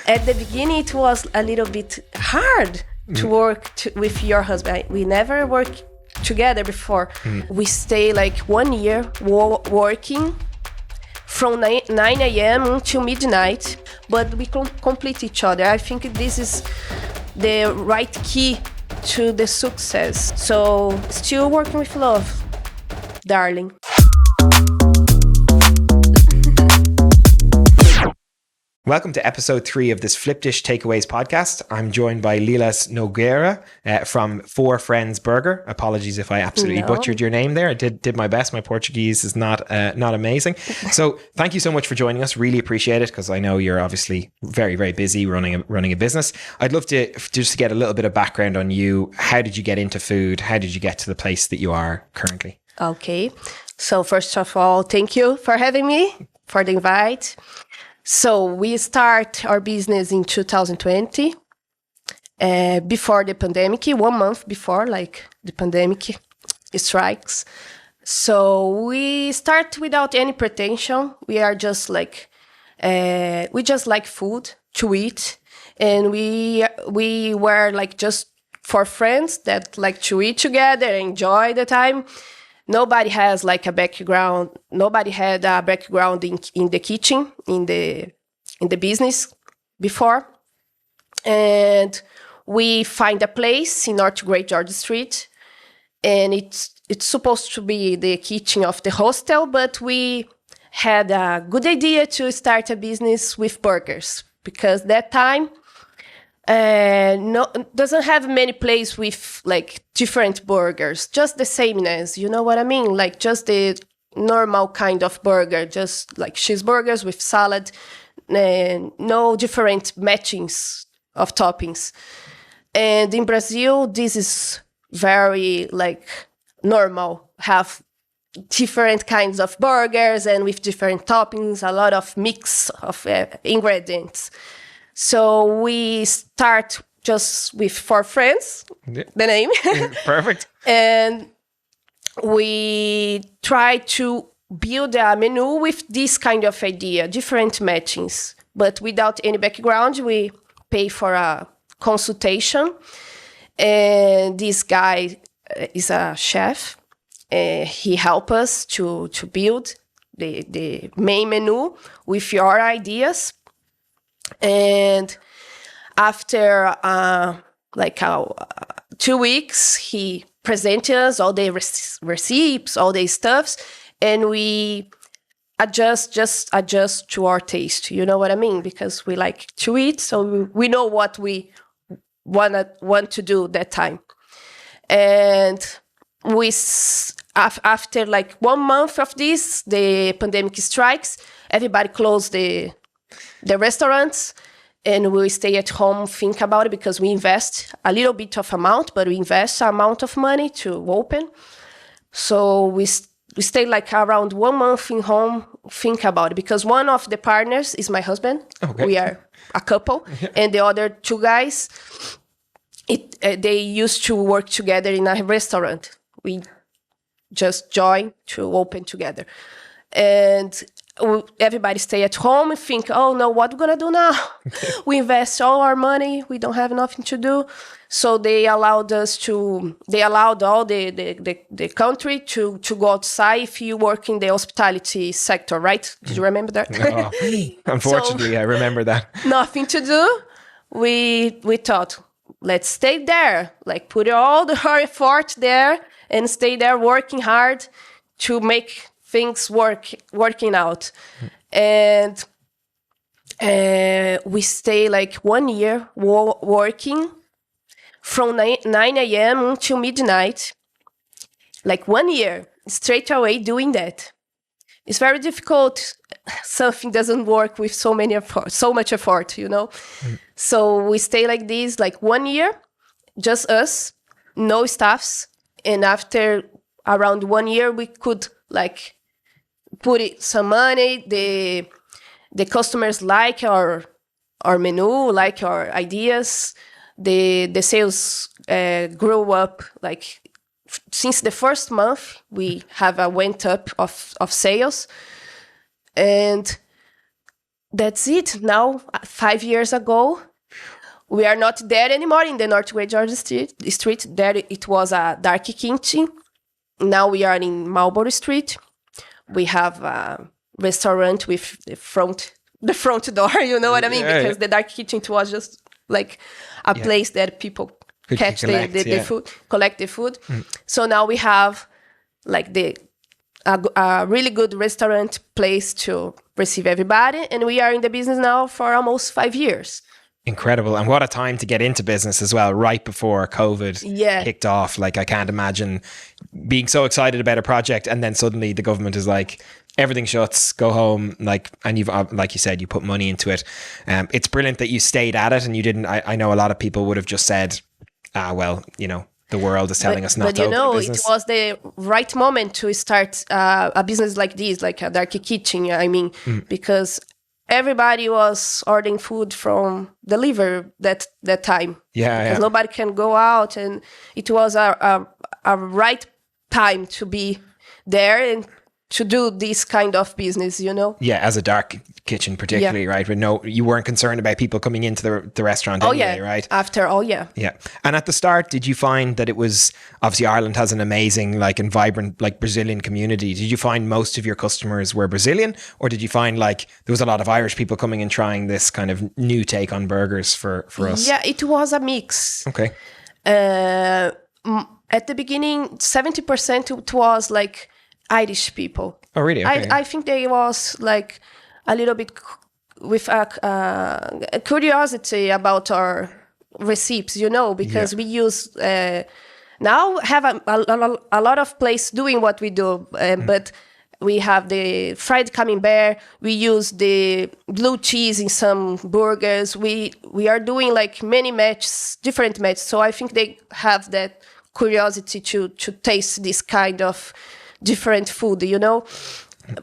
At the beginning, it was a little bit hard to work with your husband. We never worked together before. We stay like 1 year working from 9 a.m. until midnight, but we complete each other. I think this is the right key to the success. So still working with love, darling. Welcome to episode 3 of this Flip Dish Takeaways podcast. I'm joined by Lilás Nogueira from Four Friends Burger. Apologies if I absolutely butchered your name there. I did my best. My Portuguese is not amazing. So thank you so much for joining us. Really appreciate it, because I know you're obviously very, very busy running a business. I'd love to just get a little bit of background on you. How did you get into food? How did you get to the place that you are currently? Okay. So first of all, thank you for having me, for the invite. So we start our business in 2020, before the pandemic, 1 month before the pandemic strikes. So we start without any pretension. We are just we just like food to eat, and we were just for friends that like to eat together, enjoy the time. Nobody has a background. Nobody had a background in the kitchen, in the business before. And we find a place in North Great George Street, and it's supposed to be the kitchen of the hostel, but we had a good idea to start a business with burgers, because that time doesn't have many places with different burgers, just the sameness, you know what I mean? Just the normal kind of burger, just like cheeseburgers with salad, and no different matchings of toppings. And in Brazil, this is very normal, have different kinds of burgers and with different toppings, a lot of mix of ingredients. So we start just with Four Friends, the name. Perfect. And we try to build a menu with this kind of idea, different matchings, but without any background. We pay for a consultation. And this guy is a chef. He helps us to build the main menu with your ideas. And after 2 weeks, he presented us all the recipes, all the stuffs, and we adjust to our taste. You know what I mean? Because we like to eat, so we know what we want to do that time. And after 1 month of this, the pandemic strikes. Everybody closed the restaurants, and we stay at home, think about it, because we invest a little bit of amount, but we invest an amount of money to open. So we stay around 1 month in home, think about it, because one of the partners is my husband. Okay. We are a couple. Yeah. And the other 2 guys, they used to work together in a restaurant. We just joined to open together. And everybody stay at home and think, oh no, what we're gonna do now? We invest all our money, we don't have nothing to do. So they allowed all the country to go outside if you work in the hospitality sector, right? Did you remember that? No. Unfortunately, I remember that. Nothing to do. We thought, let's stay there, put all our effort there and stay there working hard to make things working out. And we stay 1 year working from 9 a.m. until midnight. 1 year straight away doing that. It's very difficult. Something doesn't work with so much effort, you know. So we stay like this 1 year, just us, no staffs. And after around 1 year, we could put some money. The customers like our menu, like our ideas. The sales grew up. Since the first month, we have a went up of sales. And that's it. Now, 5 years ago, we are not there anymore in the Northwest Georgia Street. There it was a dark kitchen. Now we are in Marlborough Street. We have a restaurant with the front door, you know what I mean? Because the dark kitchen was just like a place that people catch the food, collect the food. So now we have like a really good restaurant place to receive everybody. And we are in the business now for almost 5 years. Incredible. And what a time to get into business as well, right before COVID kicked off. Like, I can't imagine being so excited about a project and then suddenly the government is like, everything shuts, go home. Like, and you've, like you said, you put money into it. It's brilliant that you stayed at it and you didn't. I know a lot of people would have just said, well, the world is telling us not to open a business. It was the right moment to start a business like this, like a dark kitchen. I mean, because everybody was ordering food from delivery that time. Because nobody can go out, and it was a right time to be there and to do this kind of business, Yeah, as a dark kitchen particularly, right? But you weren't concerned about people coming into the restaurant anyway, right? After all, yeah. And at the start, did you find that it was, obviously Ireland has an amazing like and vibrant like Brazilian community. Did you find most of your customers were Brazilian, or did you find like there was a lot of Irish people coming and trying this kind of new take on burgers for us? Yeah, it was a mix. Okay. At the beginning, 70% it was like Irish people. Oh, really? Okay. I think they was like a little bit with a curiosity about our recipes, because we use now have a lot of place doing what we do, but we have the fried camembert. We use the blue cheese in some burgers. We are doing like many different matches. So I think they have that curiosity to taste this kind of different food,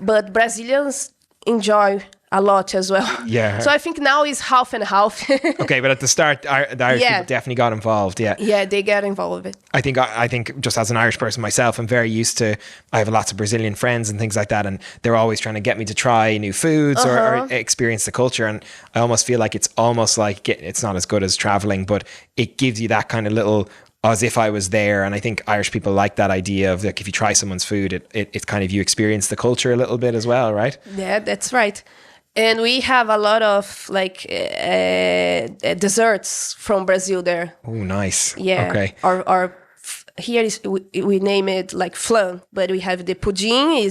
but Brazilians enjoy a lot as well. Yeah. So I think now is half and half. Okay, but at the start, the Irish people definitely got involved. Yeah. Yeah, they get involved. I think just as an Irish person myself, I'm very used to. I have lots of Brazilian friends and things like that, and they're always trying to get me to try new foods or experience the culture. And I almost feel like it's almost like it's not as good as traveling, but it gives you that kind of little, as if I was there. And I think Irish people like that idea of like, if you try someone's food, it's kind of, you experience the culture a little bit as well, right? Yeah, that's right. And we have a lot of like desserts from Brazil there. Oh, nice. Yeah. Okay. Or here we name it like flan, but we have the pudim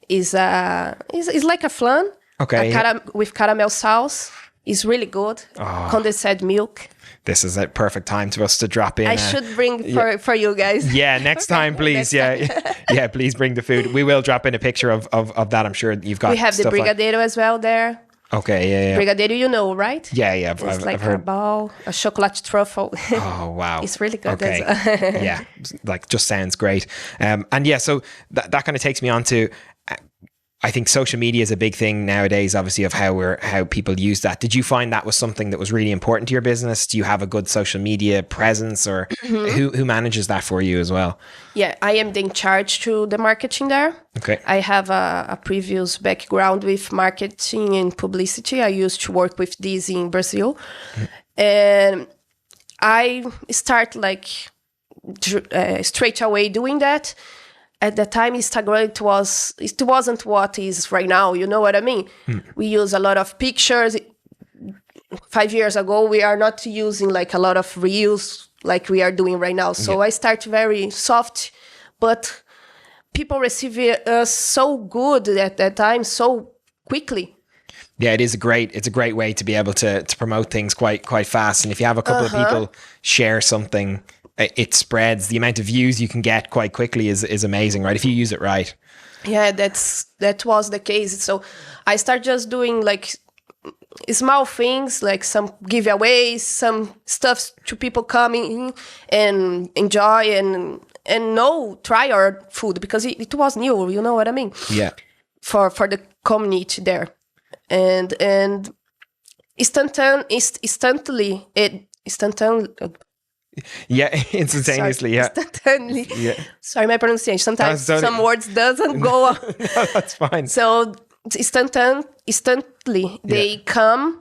is like a flan. Okay. With caramel sauce. It's really good. Condensed milk. This is a perfect time for us to drop in. I should bring for you guys. Yeah, next time, please. Yeah, please bring the food. We will drop in a picture of that. I'm sure you've got. We have the brigadeiro as well there. Okay, yeah. Brigadeiro, right? Yeah. It's like a ball, a chocolate truffle. Oh, wow. It's really good. Okay. Yeah, like just sounds great. And yeah, so that kind of takes me on to, I think social media is a big thing nowadays, obviously, of how people use that. Did you find that was something that was really important to your business? Do you have a good social media presence, or who manages that for you as well? Yeah, I am in charge to the marketing there. Okay. I have a previous background with marketing and publicity. I used to work with this in Brazil. And I start like straight away doing that. At the time, Instagram, it wasn't what is right now. You know what I mean? We use a lot of pictures. 5 years ago, we are not using like a lot of reels like we are doing right now. So I start very soft, but people receive us so good at that time, so quickly. Yeah, it's a great way to be able to promote things quite fast. And if you have a couple of people share something, it spreads. The amount of views you can get quite quickly is amazing, right? If you use it right. Yeah, that was the case. So I start just doing like small things, like some giveaways, some stuff to people coming and enjoy and try our food, because it was new. You know what I mean? Yeah. For the community there, and instantaneously. Yeah, instantaneously. Sorry, yeah, instantaneously. Yeah. Sorry, my pronunciation. Sometimes some words doesn't go. No, that's fine. So instantly they come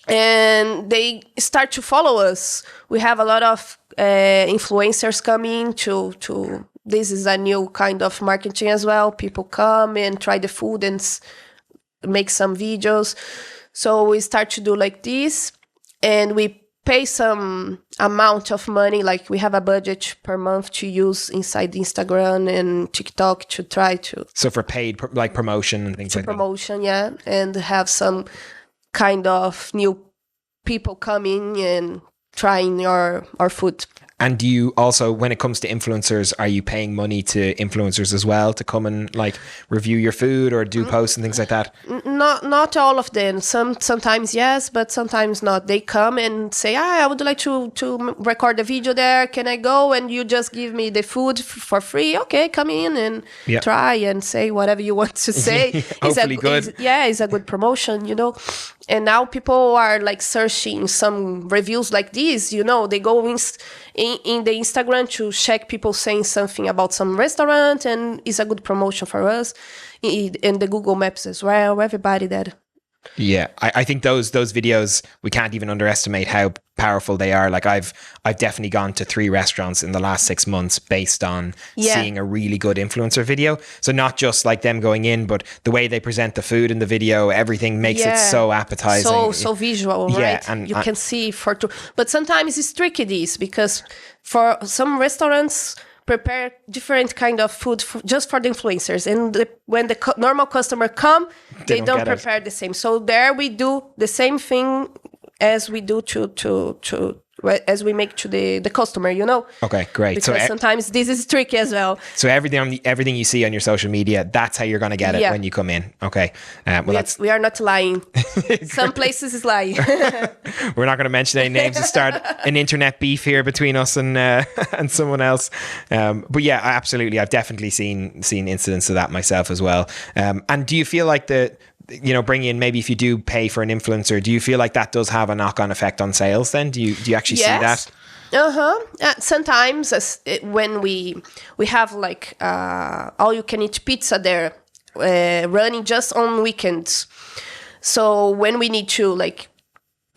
and they start to follow us. We have a lot of influencers coming to this is a new kind of marketing as well. People come and try the food and make some videos. So we start to do like this, and we pay some amount of money. Like we have a budget per month to use inside Instagram and TikTok to try to. So for paid like promotion and things like promotion, yeah, and have some kind of new people coming and trying our food. And do you also, when it comes to influencers, are you paying money to influencers as well to come and like review your food or do posts and things like that? Not all of them. Sometimes yes, but sometimes not. They come and say, I would like to record a video there. Can I go? And you just give me the food for free. Okay, come in and try and say whatever you want to say. Hopefully good. It's a good promotion, you know. And now people are like searching some reviews like this, you know. They go in the Instagram to check people saying something about some restaurant, and it's a good promotion for us. In the Google Maps as well, everybody that. Yeah, I think those videos, we can't even underestimate how powerful they are. Like I've definitely gone to 3 restaurants in the last 6 months based on seeing a really good influencer video. So not just like them going in, but the way they present the food in the video, everything makes it so appetizing. So visual, right? And you can see but sometimes it's tricky this, because for some restaurants prepare different kind of food just for the influencers, and when the normal customer come, they don't prepare the same. So there we do the same thing as we do as we make to the customer, you know. Okay, great. Because sometimes this is tricky as well. So everything you see on your social media, that's how you're going to get it when you come in. Okay. We are not lying. Some places is lying. We're not going to mention any names to start an internet beef here between us and someone else. But yeah, absolutely. I've definitely seen incidents of that myself as well. And do you feel like bring in, maybe if you do pay for an influencer, do you feel like that does have a knock-on effect on sales then? Do you actually see that? Sometimes when we have like all you can eat pizza there running just on weekends. So when we need to like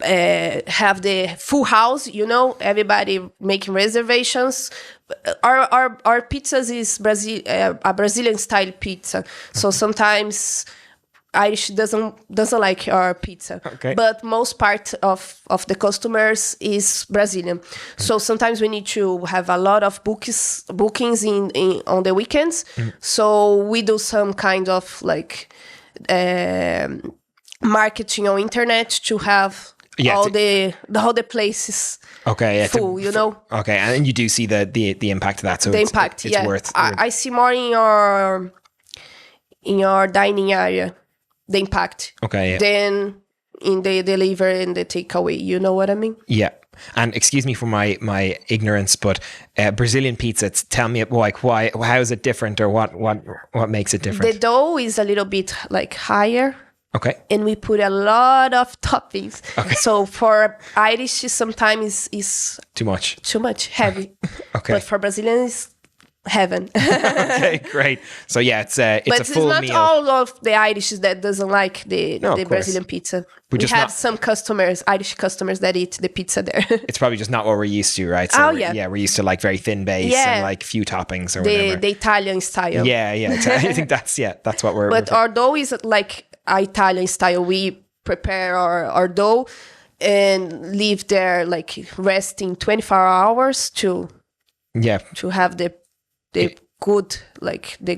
have the full house, you know, everybody making reservations. Our pizzas is a Brazilian style pizza. So sometimes Irish doesn't like our pizza, but most part of the customers is Brazilian. So sometimes we need to have a lot of bookings on the weekends. So we do some kind of like marketing on internet to have all the places full, you know. Okay, and you do see the impact of that. So the impact, it's worth. I see more in your dining area. The impact than in the delivery and the takeaway, you know what I mean? Yeah. And excuse me for my ignorance, but Brazilian pizza, tell me like why, how is it different, or what makes it different? The dough is a little bit like higher. Okay. And we put a lot of toppings. Okay. So for Irish, sometimes is too much heavy. But for Brazilians, heaven. Okay, great. So yeah, it's a full meal. But it's not all of the Irish that doesn't like the Brazilian pizza. We have some Irish customers that eat the pizza there. It's probably just not what we're used to, right? So we're used to like very thin base and like few toppings or whatever. The Italian style. Yeah, exactly. I think that's what we're. But our dough is like Italian style. We prepare our dough and leave there like resting 24 hours to have the good, like the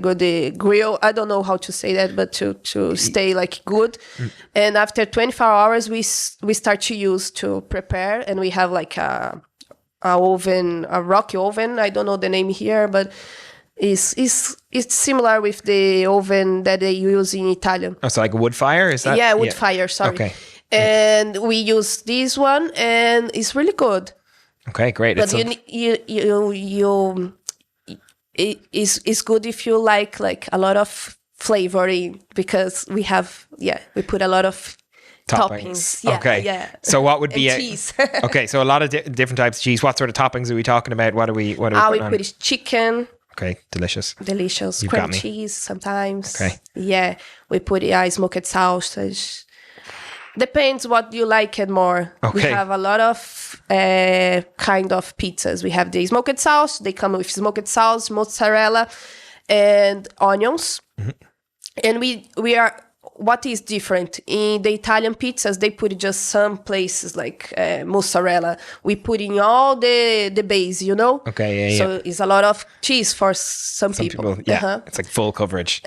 grill. I don't know how to say that, but to stay like good. And after 24 hours, we start to use to prepare, and we have like a oven, a rocky oven. I don't know the name here, but it's similar with the oven that they use in Italian. Oh, so like a wood fire? Is that? Yeah, wood fire. Sorry. Okay. And we use this one, and it's really good. Okay, great. But it's good if you like a lot of flavoring, because we put a lot of toppings. Yeah. So what would be cheese? Okay, so a lot of different types of cheese. What sort of toppings are we talking about? What are we? We put chicken. Okay, delicious. Delicious. You've Cream got me. cheese sometimes. Okay. Yeah, we put smoked sausage. Depends what you like it more. We Okay. have a lot of kind of pizzas. We have the smoked sauce. They come with smoked sauce, mozzarella, and onions. And we are, what is different in the Italian pizzas, they put just some places like mozzarella. We put in all the base, you know. Okay, yeah, So it's a lot of cheese for some people. Yeah, it's like full coverage.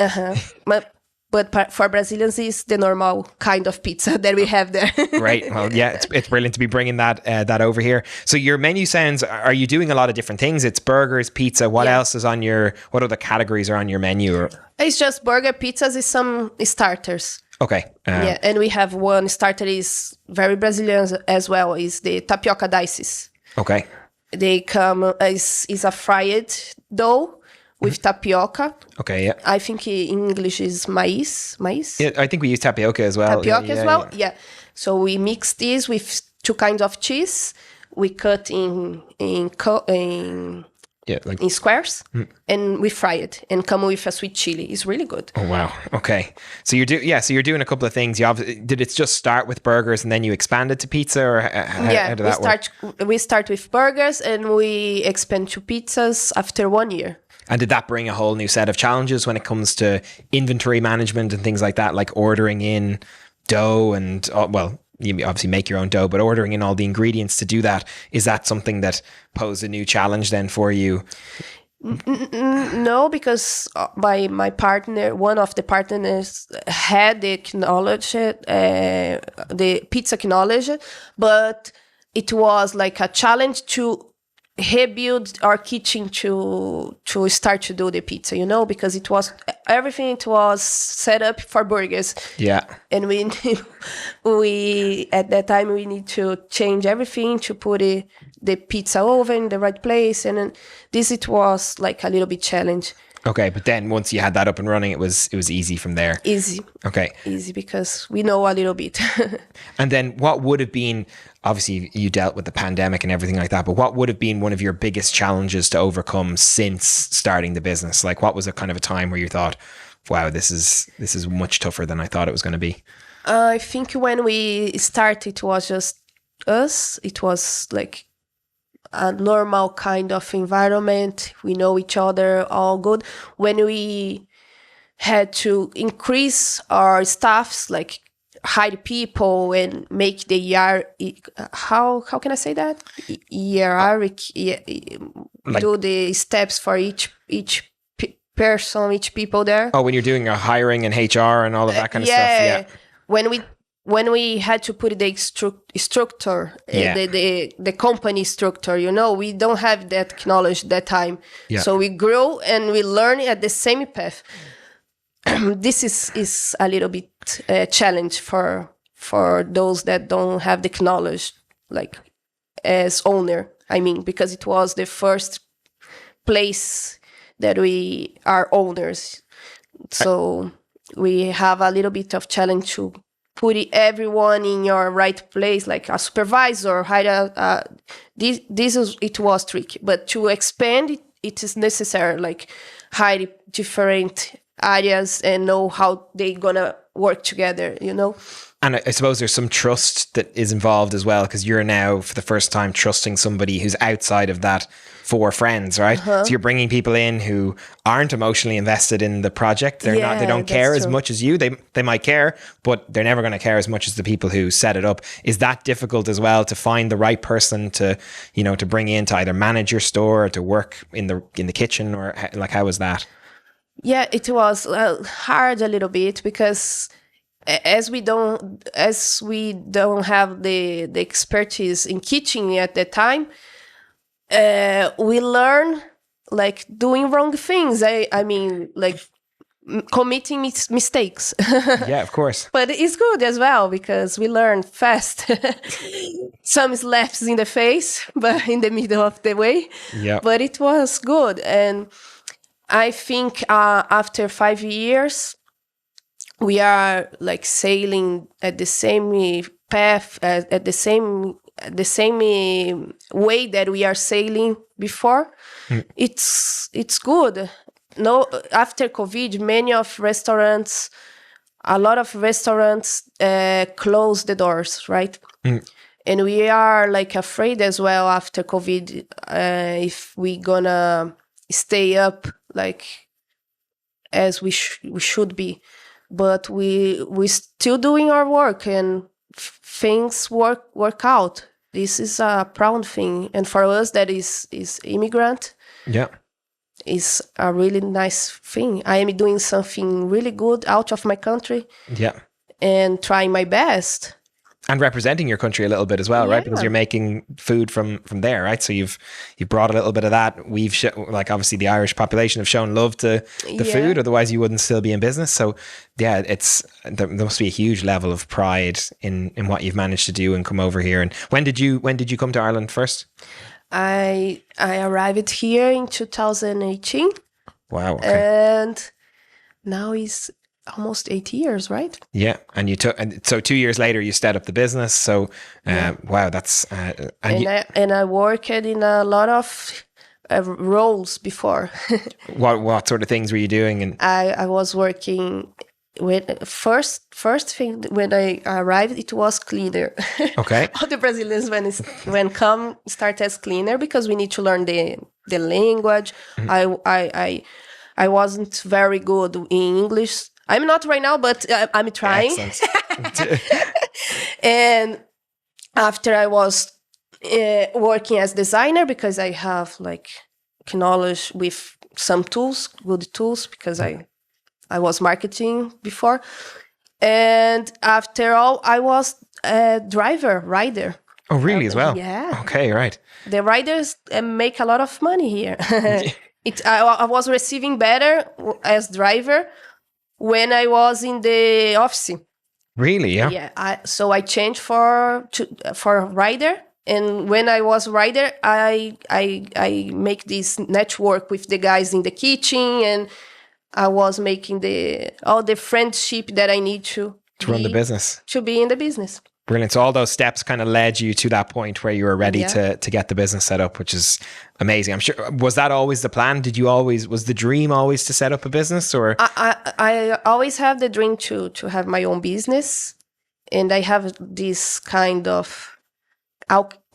But for Brazilians, it's the normal kind of pizza that we have there. Great. Well, yeah, it's brilliant to be bringing that over here. So your menu sounds, are you doing a lot of different things? It's burgers, pizza. What else is on what other categories are on your menu? It's just burger, pizzas, is some starters. Okay. Yeah, and we have one starter is very Brazilian as well, is the tapioca dices. Okay. They come is a fried dough with tapioca. Okay, yeah. I think in English is maize. Yeah, I think we use tapioca as well. Yeah. So we mix this with two kinds of cheese. We cut in squares, and we fry it and come with a sweet chili. It's really good. Oh wow. Okay. So you're doing a couple of things. Did it just start with burgers and then you expanded to pizza, or how did that work? We start with burgers and we expand to pizzas after 1 year. And did that bring a whole new set of challenges when it comes to inventory management and things like that, like ordering in dough and, you obviously make your own dough, but ordering in all the ingredients to do that, is that something that posed a new challenge then for you? No, because my partner, one of the partners had the knowledge, the pizza knowledge, but it was like a challenge to rebuild our kitchen to start to do the pizza, you know, because everything was set up for burgers. Yeah. And we at that time we need to change everything to put the pizza oven in the right place, and it was like a little bit challenge. Okay, but then once you had that up and running, it was easy from there. Easy. Okay. Easy because we know a little bit. And then what would have been, obviously you dealt with the pandemic and everything like that, but what would have been one of your biggest challenges to overcome since starting the business? Like what was a kind of a time where you thought, wow, this is much tougher than I thought it was going to be? I think when we started, it was just us. It was like a normal kind of environment. We know each other, all good. When we had to increase our staffs, like hire people and make the how can I say that? Hierarchy, do the steps for each person, each people there. Oh, when you're doing a hiring and HR and all of that kind of stuff. Yeah. When we had to put the structure, the company structure, you know, we don't have that knowledge that time. Yeah. So we grow and we learn at the same path. This is a little bit challenge for those that don't have the knowledge, like as owner. I mean, because it was the first place that we are owners. So we have a little bit of challenge to put everyone in your right place, like a supervisor. It was tricky, but to expand it is necessary, like hire different areas and know how they gonna work together, you know. And I suppose there's some trust that is involved as well, because you're now for the first time trusting somebody who's outside of that four friends, right? So you're bringing people in who aren't emotionally invested in the project. They don't care as much as you. They might care, but they're never going to care as much as the people who set it up. Is that difficult as well, to find the right person to bring in to either manage your store or to work in the kitchen, or like how was that? Yeah, it was hard a little bit, because as we don't have the expertise in kitchen at that time, we learn like doing wrong things. I mean, like committing mistakes. Yeah, of course. But it's good as well, because we learn fast. Some slaps in the face, but in the middle of the way. Yeah. But it was good, and I think after 5 years, we are like sailing at the same path, at the same the same way that we are sailing before. It's good. No, after COVID, a lot of restaurants close the doors, right? And we are like afraid as well after COVID if we gonna stay up like as we should be. But we still doing our work, and things work out. This is a proud thing, and for us that is immigrant. Yeah. Is a really nice thing. I am doing something really good out of my country. Yeah. And trying my best. And representing your country a little bit as well, right? Because you're making food from there, right? So you've brought a little bit of that. We've like obviously the Irish population have shown love to the food, otherwise you wouldn't still be in business. So yeah, there must be a huge level of pride in what you've managed to do and come over here. And when did you come to Ireland first? I arrived here in 2018. Wow. Okay. And now it's almost 8 years, right? Yeah. And so 2 years later you set up the business. So wow, that's and I worked in a lot of roles before. What sort of things were you doing? And I was working with first thing when I arrived, it was cleaner. Okay. All the Brazilians when come start as cleaner because we need to learn the language. I wasn't very good in English. I'm not right now, but I'm trying. Excellent. And after I was working as designer because I have like knowledge with some tools, good tools, because I was marketing before. And after all, I was a rider. Oh, really? As well? Yeah. Okay, right. The riders make a lot of money here. I was receiving better as driver when I was in the office. Really? Yeah. Yeah. So I changed for rider. And when I was rider, I make this network with the guys in the kitchen, and I was making all the friendship that I need to run the business. To be in the business. Brilliant. So all those steps kind of led you to that point where you were ready to get the business set up, which is amazing. I'm sure. Was that always the plan? Was the dream always to set up a business, or? I always have the dream to have my own business, and I have this kind of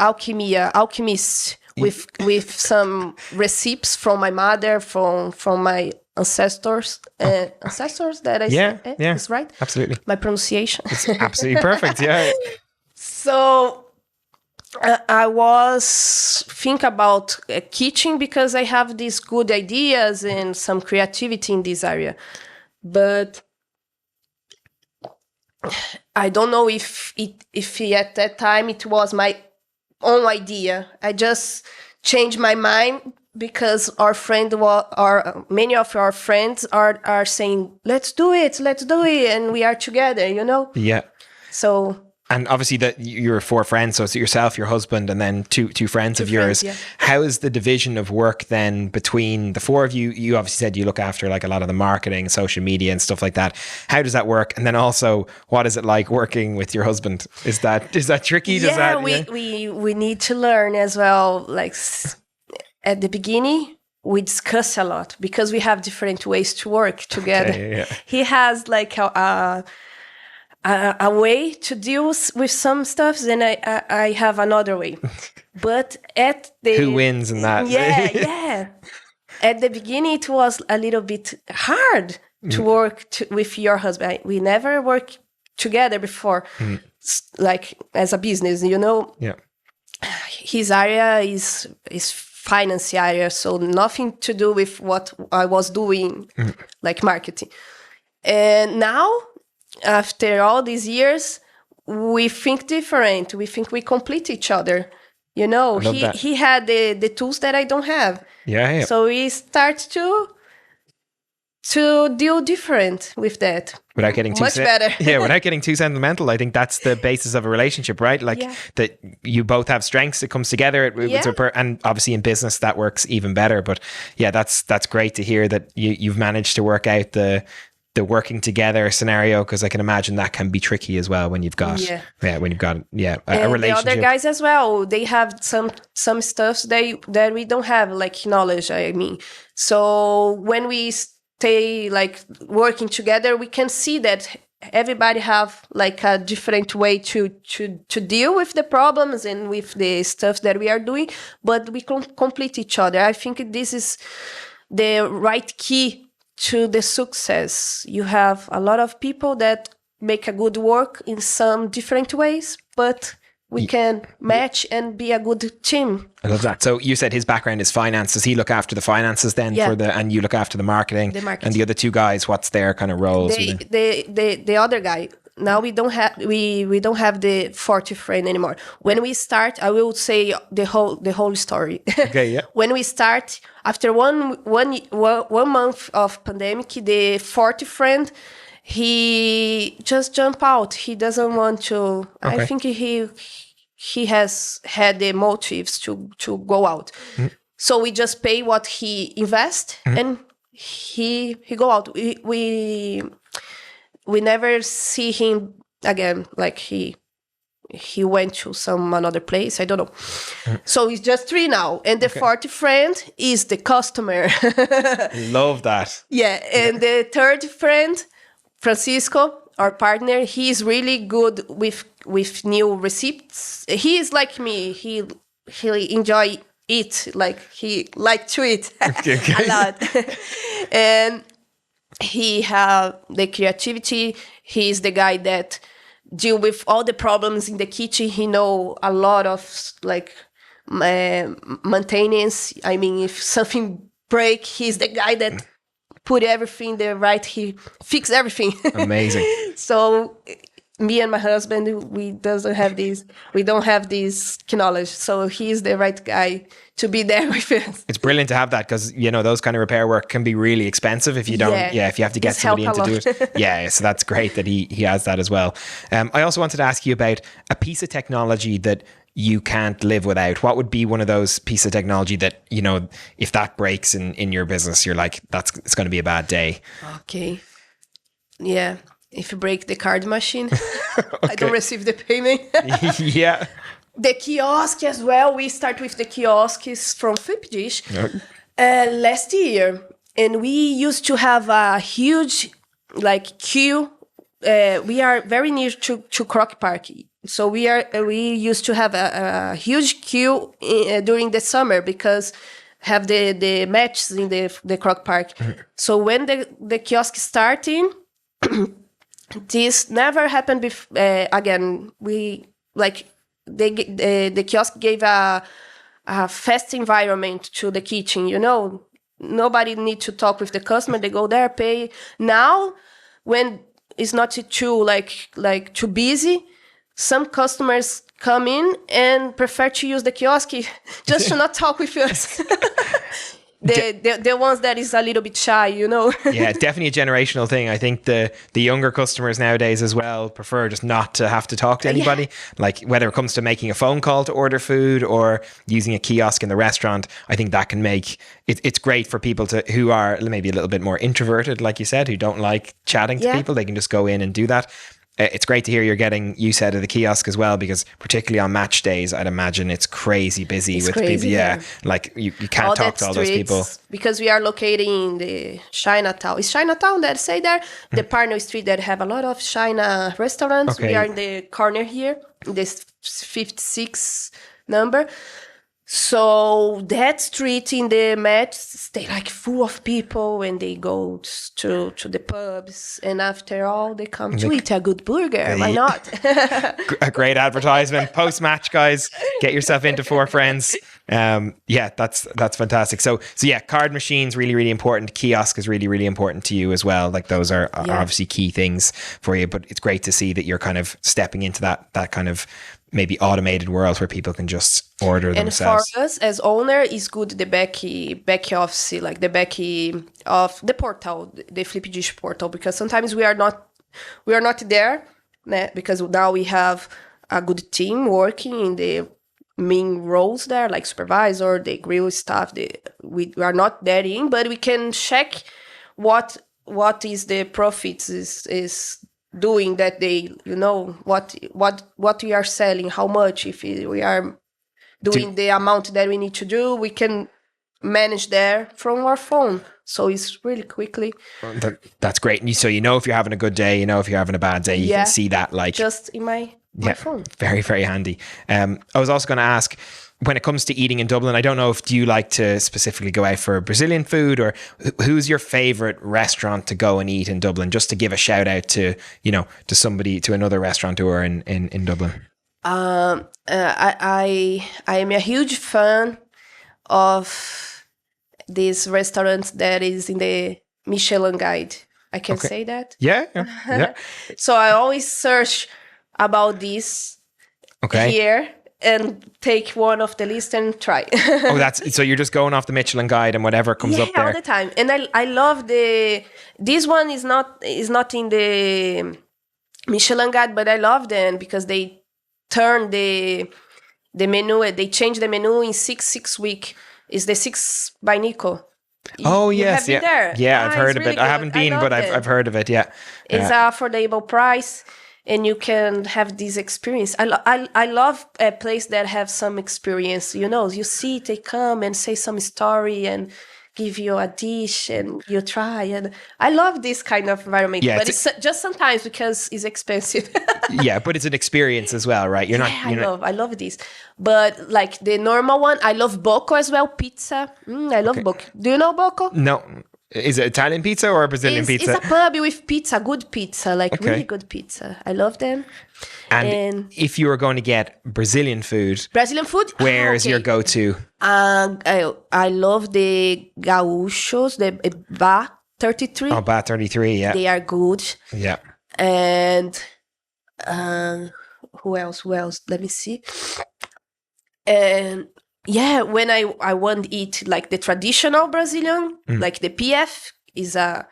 alchemist with some recipes from my mother, from my ancestors that I said is right. Absolutely. My pronunciation. It's absolutely perfect. Yeah. So I was think about a kitchen because I have these good ideas and some creativity in this area, but I don't know if at that time it was my own idea. I just changed my mind because many of our friends are saying, let's do it, and we are together, Yeah. So. And obviously that you're 4 friends, so it's yourself, your husband, and then two friends of yours. Yeah. How is the division of work then between the 4 of you? You obviously said you look after like a lot of the marketing, social media and stuff like that. How does that work? And then also, what is it like working with your husband? Is that tricky? We need to learn as well. Like at the beginning, we discuss a lot because we have different ways to work together. Okay, yeah. He has like a way to deal with some stuff, then I have another way. But who wins in that? Yeah. At the beginning, it was a little bit hard to work with your husband. We never worked together before, like as a business, Yeah. His area is finance area, so nothing to do with what I was doing, like marketing. And now, after all these years, we think different. We think we complete each other. He had the tools that I don't have. Yeah. So we start to deal different with that. Without getting too much better. Yeah, without getting too sentimental. I think that's the basis of a relationship, right? Like that you both have strengths, it comes together. And obviously in business that works even better. But yeah, that's great to hear that you've managed to work out the the working together scenario? Because I can imagine that can be tricky as well when you've got a relationship. The other guys as well, they have some stuff that we don't have, like knowledge. I mean, so when we stay like working together, we can see that everybody have like a different way to deal with the problems and with the stuff that we are doing, but we can complete each other. I think this is the right key to the success. You have a lot of people that make a good work in some different ways, but we can match and be a good team. I love that. So you said his background is finance. Does he look after the finances then and you look after the marketing? And the other two guys, what's their kind of roles? The other guy, now we don't have the 40 friend anymore. When we start, I will say the whole story. Okay, yeah. When we start, after one month of pandemic, the 40 friend, he just jumped out. He doesn't want to. Okay. I think he has had the motives to go out. Mm-hmm. So we just pay what he invests, mm-hmm. and he go out. We never see him again. Like he went to another place. I don't know. Mm-hmm. So it's just 3 now, and the 40 friend is the customer. Love that. Yeah, and the third friend, Francisco, our partner, he's really good with new recipes. He is like me. He enjoy eat, like he like to eat a lot. And he have the creativity. He's the guy that deal with all the problems in the kitchen. He know a lot of like maintenance. I mean, if something break, he's the guy that put everything there right. He fix everything. Amazing. So me and my husband, we don't have this knowledge. So he's the right guy to be there with us. It's brilliant to have that because, you know, those kind of repair work can be really expensive if you don't, if you have to get somebody in to do it. Yeah. So that's great that he has that as well. I also wanted to ask you about a piece of technology that you can't live without. What would be one of those pieces of technology that, you know, if that breaks in your business, you're like, it's going to be a bad day? Okay. Yeah. If you break the card machine, I don't receive the payment. Yeah. The kiosk as well. We start with the kiosks from Flipdish last year. And we used to have a huge queue. We are very near to Croc Park. So we used to have a huge queue during the summer because have the matches in the Croc Park. Mm-hmm. So when the kiosk starting, this never happened again. We the kiosk gave a fast environment to the kitchen. You know, nobody need to talk with the customer. They go there, pay. Now, when it's not too too busy, some customers come in and prefer to use the kiosk just to not talk with us. The ones that is a little bit shy, you know. Yeah, definitely a generational thing. I think the younger customers nowadays as well prefer just not to have to talk to anybody. Yeah. Like whether it comes to making a phone call to order food or using a kiosk in the restaurant, I think that can make it's great for people who are maybe a little bit more introverted, like you said, who don't like chatting to people. They can just go in and do that. It's great to hear you're getting use out of the kiosk as well, because particularly on match days, I'd imagine it's crazy busy with people. Yeah, like you can't all talk to all those people. Because we are located in the Chinatown. Is Chinatown that say there? The partner street that have a lot of China restaurants. Okay. We are in the corner here, this 56 number. So that street in the match stay like full of people when they go to the pubs, and after all they come to eat a good burger. Why not? A great advertisement. Post match, guys, get yourself into Four Friends. Yeah, that's fantastic. So yeah, card machines really, really important. Kiosk is really, really important to you as well. Like those are obviously key things for you. But it's great to see that you're kind of stepping into that kind of maybe automated world where people can just order themselves. And for us as owner, is good the back office, like the back of the portal, the Flipdish portal, because sometimes we are not there, because now we have a good team working in the main roles there, like supervisor, the grill staff. We are not there in, but we can check what what is the profits is doing that day, what we are selling, how much. If we are doing the amount that we need to do, we can manage there from our phone. So it's really quickly. That's great. And so if you're having a good day, if you're having a bad day, you can see that like just in my phone. Very, very handy. I was also going to ask, when it comes to eating in Dublin, I don't know if do you like to specifically go out for Brazilian food, or who's your favorite restaurant to go and eat in Dublin? Just to give a shout out to, to somebody, to another restaurateur in Dublin. I am a huge fan of this restaurant that is in the Michelin guide. I can say that. Yeah. So I always search about this here and take one of the list and try. So you're just going off the Michelin guide and whatever comes up there. All the time. And I love this one is not in the Michelin guide, but I love them because they turn the menu, they change the menu in six weeks. It's the 6 by Nico. Yes, have been there. Yeah, I've heard of really it. Good. I haven't been, but I've heard of it. Yeah, it's a affordable price, and you can have this experience. I love a place that have some experience. You see, they come and say some story and give you a dish and you try, and I love this kind of environment. Yeah, but it's just sometimes because it's expensive. Yeah, but it's an experience as well, right? I love this. But like the normal one, I love Bocco as well. Pizza. I love Bocco. Do you know Bocco? No. Is it Italian pizza or Brazilian pizza? It's a pub with pizza, good pizza, really good pizza. I love them. And if you were going to get Brazilian food, where's your go-to? I love the Gaúchos, the Bar 33. Oh, Bar 33, yeah. They are good. Yeah. And who else? Let me see. And when I want to eat like the traditional Brazilian, like the PF is a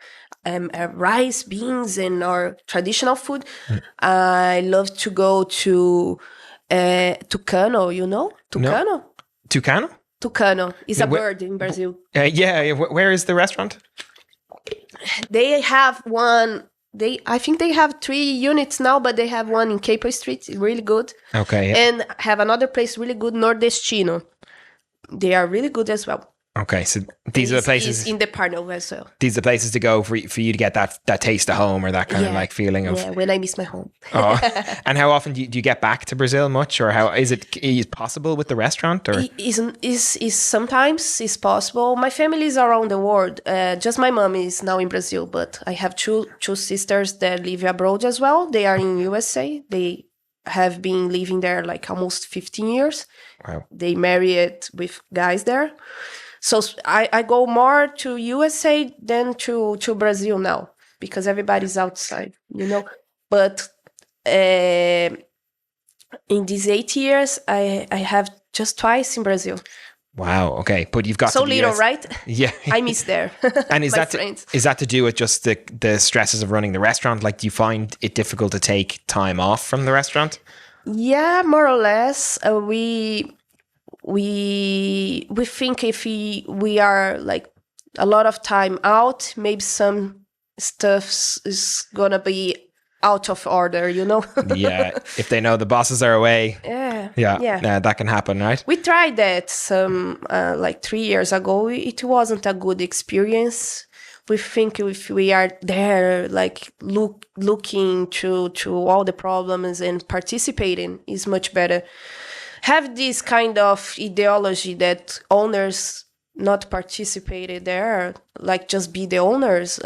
rice, beans, and our traditional food. I love to go to Tucano. You know Tucano? No. Tucano? Tucano is a bird in Brazil. Where is the restaurant? They have one. I think they have 3 units now, but they have one in Capo Street, really good. Okay. Yeah. And have another place really good, Nordestino. They are really good as well. Okay, so these are the places in the Parno as well. These are the places to go for you to get that taste of home, or that kind of like feeling of when I miss my home. And how often do you get back to Brazil much, or how is it possible with the restaurant, or is sometimes it's possible. My family is around the world. Just my mom is now in Brazil, but I have two sisters that live abroad as well. They are in USA. They have been living there like almost 15 years. Wow. They married with guys there. So I go more to USA than to Brazil now because everybody's outside, But in these 8 years, I have just twice in Brazil. Wow. Okay, but you've got so little, US. Right? Yeah, I miss there. And is that to do with just the stresses of running the restaurant? Like, do you find it difficult to take time off from the restaurant? Yeah, more or less. We think if we are like a lot of time out, maybe some stuff is gonna be out of order, Yeah, if they know the bosses are away. Yeah, that can happen, right? We tried that some like 3 years ago. It wasn't a good experience. We think if we are there, like looking to all the problems and participating is much better. Have this kind of ideology that owners not participated there, like just be the owners.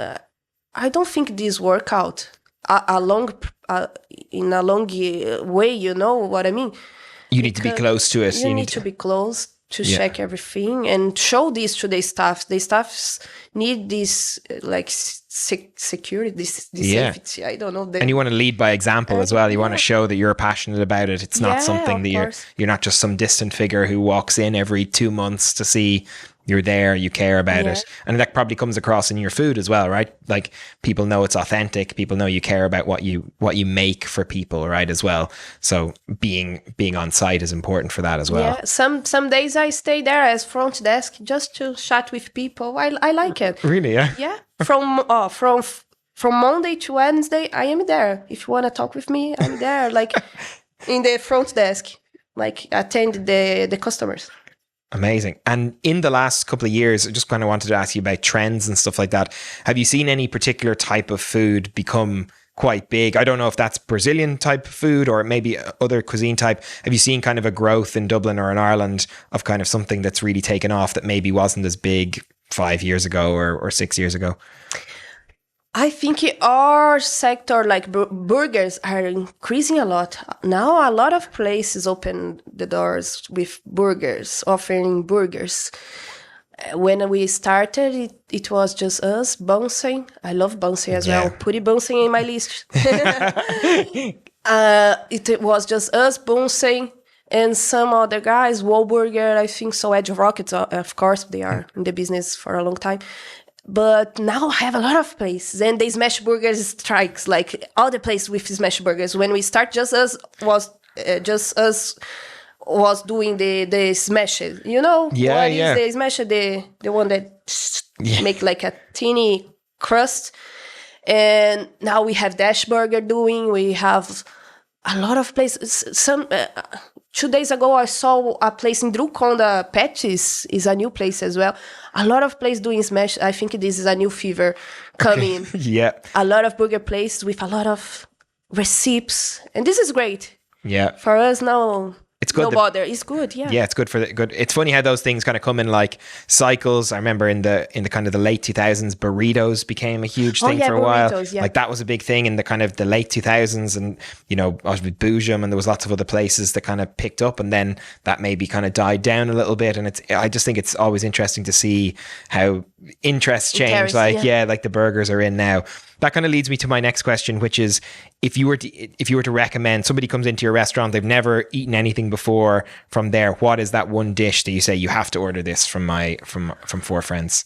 I don't think this work out in a long way. You know what I mean? You need to be close to it. You need to be close to check everything and show this to the staff. The staffs need this like security, this safety. I don't know. And you want to lead by example as well. You want to show that you're passionate about it. It's not something that you're not just some distant figure who walks in every 2 months to see you're there, you care about it. And that probably comes across in your food as well, right? Like, people know it's authentic. People know you care about what you make for people, right, as well. So being on site is important for that as well. Yeah, some days I stay there as front desk just to chat with people. I like it. Really, yeah? Yeah. From Monday to Wednesday, I am there. If you want to talk with me, I'm there, like in the front desk, like attend the customers. Amazing. And in the last couple of years, I just kind of wanted to ask you about trends and stuff like that. Have you seen any particular type of food become quite big? I don't know if that's Brazilian type of food or maybe other cuisine type. Have you seen kind of a growth in Dublin or in Ireland of kind of something that's really taken off that maybe wasn't as big 5 years ago or 6 years ago? I think our sector, like burgers, are increasing a lot. Now a lot of places open the doors with burgers, offering burgers. When we started, it was just us, bouncing. I love bouncing as well. Put bouncing in my list. It was just us, bouncing, and some other guys, Wahlburger, I think so, Edge of Rockets, of course, they are in the business for a long time. But now I have a lot of places, and the smash burgers strikes, like all the places with smash burgers. When we start, just us was doing the smashes, you know? Yeah, is the smash, the one that make like a teeny crust. And now we have Dash Burger doing. We have a lot of places. 2 days ago, I saw a place in Druconda, Patches is a new place as well. A lot of places doing smash. I think this is a new fever coming. Okay. Yeah. A lot of burger places with a lot of recipes. And this is great. Yeah. For us now, it's good. No bother. It's good. Yeah. Yeah, it's good for the good. It's funny how those things kind of come in like cycles. I remember in the kind of the late 2000s, burritos became a huge thing for a while. Yeah. Like that was a big thing in the kind of the late 2000s, and you know, I was with Boojum, and there was lots of other places that kind of picked up, and then that maybe kind of died down a little bit. And I just think it's always interesting to see how interests change. Like like the burgers are in now. That kind of leads me to my next question, which is if you were to recommend, somebody comes into your restaurant, they've never eaten anything before from there, what is that one dish that you say you have to order this from Four Friends?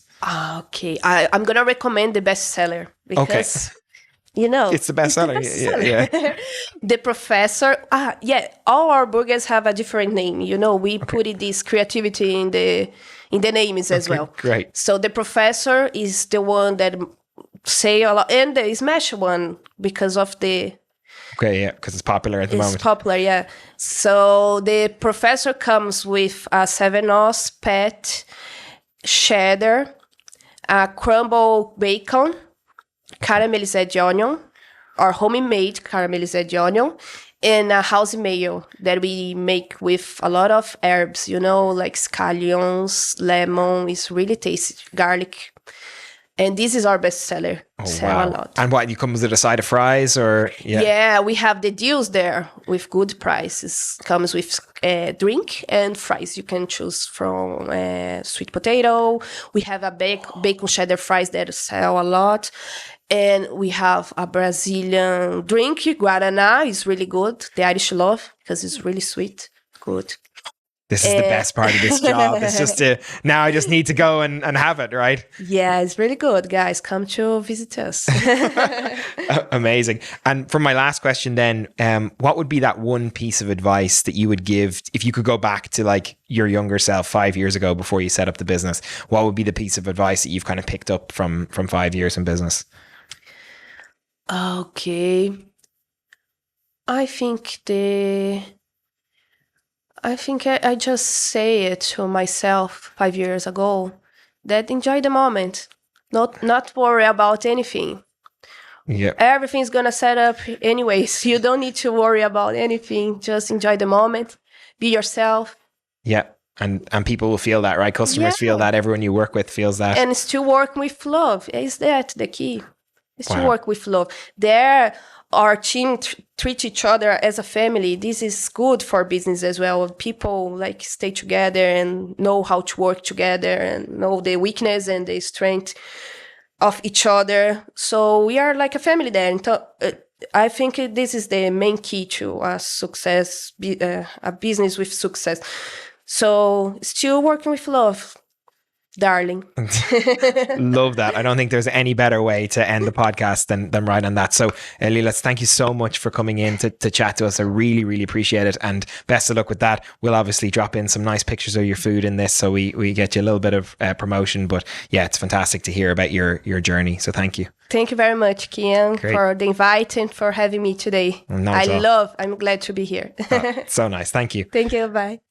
Okay, I'm gonna recommend the bestseller because you know it's the bestseller. Yeah. The Professor. All our burgers have a different name. You know, we put this creativity in the names as well. Great. So the Professor is the one that say a lot, and the smash one because of the because it's popular at the moment. It's popular, so the Professor comes with a 7-oz pet, cheddar, a crumbled bacon, caramelized onion, or homemade caramelized onion, and a house mayo that we make with a lot of herbs, you know, like scallions, lemon. It's really tasty, garlic. And this is our best seller. Sell a lot. And what, you come with a side of fries or? Yeah, we have the deals there with good prices. Comes with drink and fries. You can choose from sweet potato. We have a bacon cheddar fries that sell a lot. And we have a Brazilian drink, Guaraná. It's really good. The Irish love because it's really sweet. Good. This is the best part of this job. It's just now I just need to go and have it, right? Yeah, it's really good, guys. Come to visit us. Amazing. And for my last question then, what would be that one piece of advice that you would give if you could go back to like your younger self 5 years ago before you set up the business? What would be the piece of advice that you've kind of picked up from 5 years in business? Okay. I think I just say it to myself 5 years ago that enjoy the moment, not worry about anything. Yeah, everything's gonna set up anyways. You don't need to worry about anything. Just enjoy the moment, be yourself. Yeah, and people will feel that, right? Customers feel that. Everyone you work with feels that. And still work with love. Is that the key? Still work with love. Our team treat each other as a family. This is good for business as well. People like stay together and know how to work together and know the weakness and the strength of each other. So we are like a family there. And I think this is the main key to a success, a business with success. So still working with love. Darling. Love that. I don't think there's any better way to end the podcast than right on that. So, Lilas, thank you so much for coming in to chat to us. I really, really appreciate it. And best of luck with that. We'll obviously drop in some nice pictures of your food in this, so we get you a little bit of promotion. But yeah, it's fantastic to hear about your journey. So thank you. Thank you very much, Kian, for the invite and for having me today. I'm glad to be here. So nice. Thank you. Thank you. Bye.